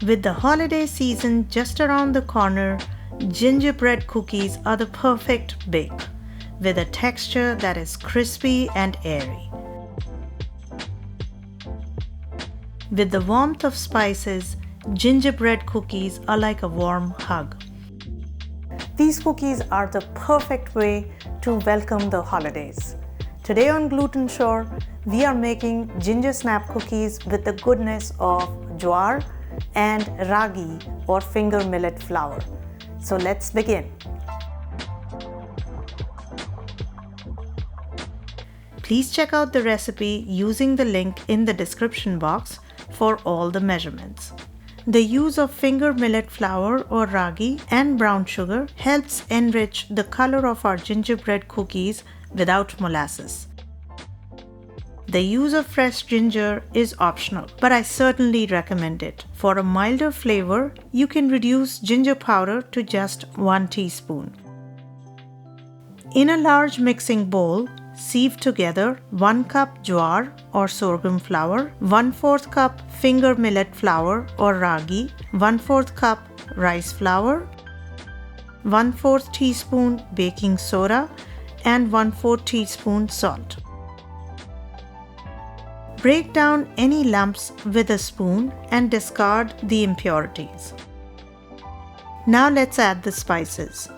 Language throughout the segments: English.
With the holiday season just around the corner, gingerbread cookies are the perfect bake, with a texture that is crispy and airy. With the warmth of spices, gingerbread cookies are like a warm hug. These cookies are the perfect way to welcome the holidays. Today on Glutensure, we are making ginger snap cookies with the goodness of jowar and ragi or finger millet flour. So let's begin. Please check out the recipe using the link in the description box for all the measurements. The use of finger millet flour or ragi and brown sugar helps enrich the color of our gingerbread cookies without molasses. The use of fresh ginger is optional, but I certainly recommend it. For a milder flavor, you can reduce ginger powder to just 1 teaspoon. In a large mixing bowl, sieve together 1 cup jowar or sorghum flour, 1/4 cup finger millet flour or ragi, 1/4 cup rice flour, 1/4 teaspoon baking soda, and 1/4 teaspoon salt. Break down any lumps with a spoon and discard the impurities. Now let's add the spices.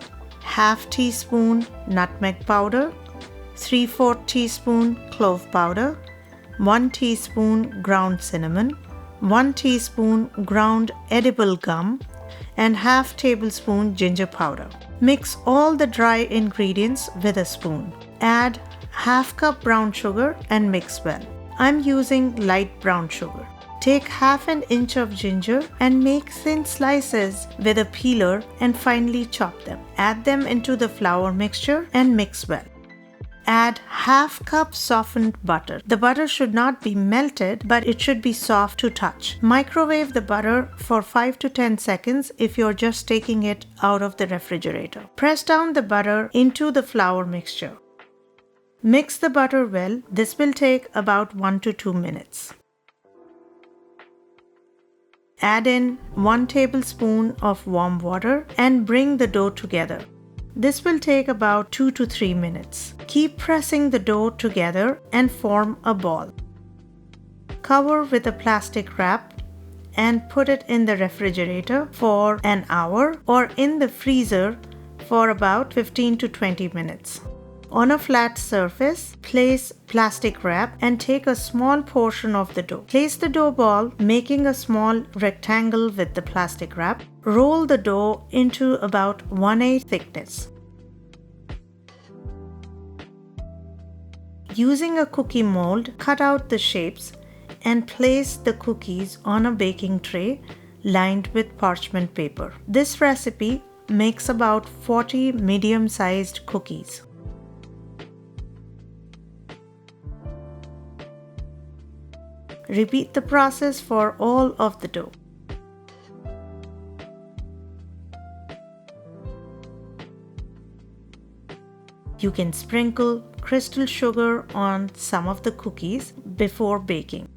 1/2 teaspoon nutmeg powder, 3/4 teaspoon clove powder, 1 teaspoon ground cinnamon, 1 teaspoon ground edible gum, and 1/2 tablespoon ginger powder. Mix all the dry ingredients with a spoon. Add 1/2 cup brown sugar and mix well. I'm using light brown sugar. Take 1/2 inch of ginger and make thin slices with a peeler and finely chop them. Add them into the flour mixture and mix well. Add 1/2 cup softened butter. The butter should not be melted, but it should be soft to touch. Microwave the butter for 5 to 10 seconds if you're just taking it out of the refrigerator. Press down the butter into the flour mixture. Mix the butter well. This will take about 1 to 2 minutes. Add in 1 tablespoon of warm water and bring the dough together. This will take about 2 to 3 minutes. Keep pressing the dough together and form a ball. Cover with a plastic wrap and put it in the refrigerator for an hour or in the freezer for about 15 to 20 minutes. On a flat surface, place plastic wrap and take a small portion of the dough. Place the dough ball, making a small rectangle with the plastic wrap. Roll the dough into about 1/8 thickness. Using a cookie mold, cut out the shapes and place the cookies on a baking tray lined with parchment paper. This recipe makes about 40 medium-sized cookies. Repeat the process for all of the dough. You can sprinkle crystal sugar on some of the cookies before baking.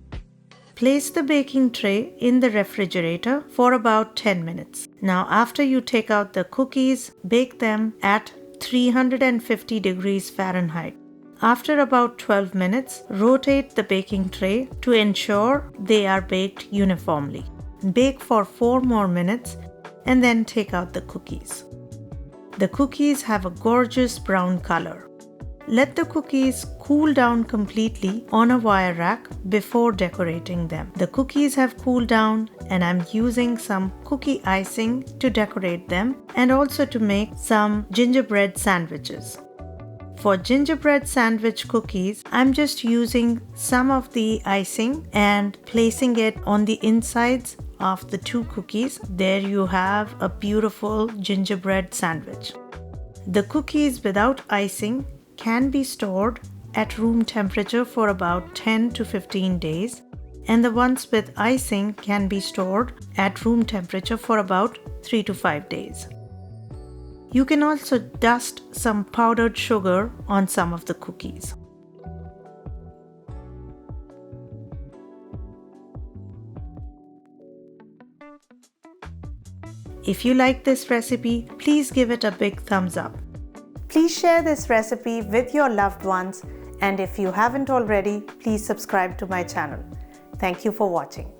Place the baking tray in the refrigerator for about 10 minutes. Now, after you take out the cookies, bake them at 350 degrees Fahrenheit. After about 12 minutes, rotate the baking tray to ensure they are baked uniformly. Bake for 4 more minutes and then take out the cookies. The cookies have a gorgeous brown color. Let the cookies cool down completely on a wire rack before decorating them. The cookies have cooled down and I'm using some cookie icing to decorate them and also to make some gingerbread sandwiches. For gingerbread sandwich cookies, I'm just using some of the icing and placing it on the insides of the 2 cookies. There you have a beautiful gingerbread sandwich. The cookies without icing can be stored at room temperature for about 10 to 15 days, and the ones with icing can be stored at room temperature for about 3 to 5 days. You can also dust some powdered sugar on some of the cookies. If you like this recipe, please give it a big thumbs up. Please share this recipe with your loved ones, and if you haven't already, please subscribe to my channel. Thank you for watching.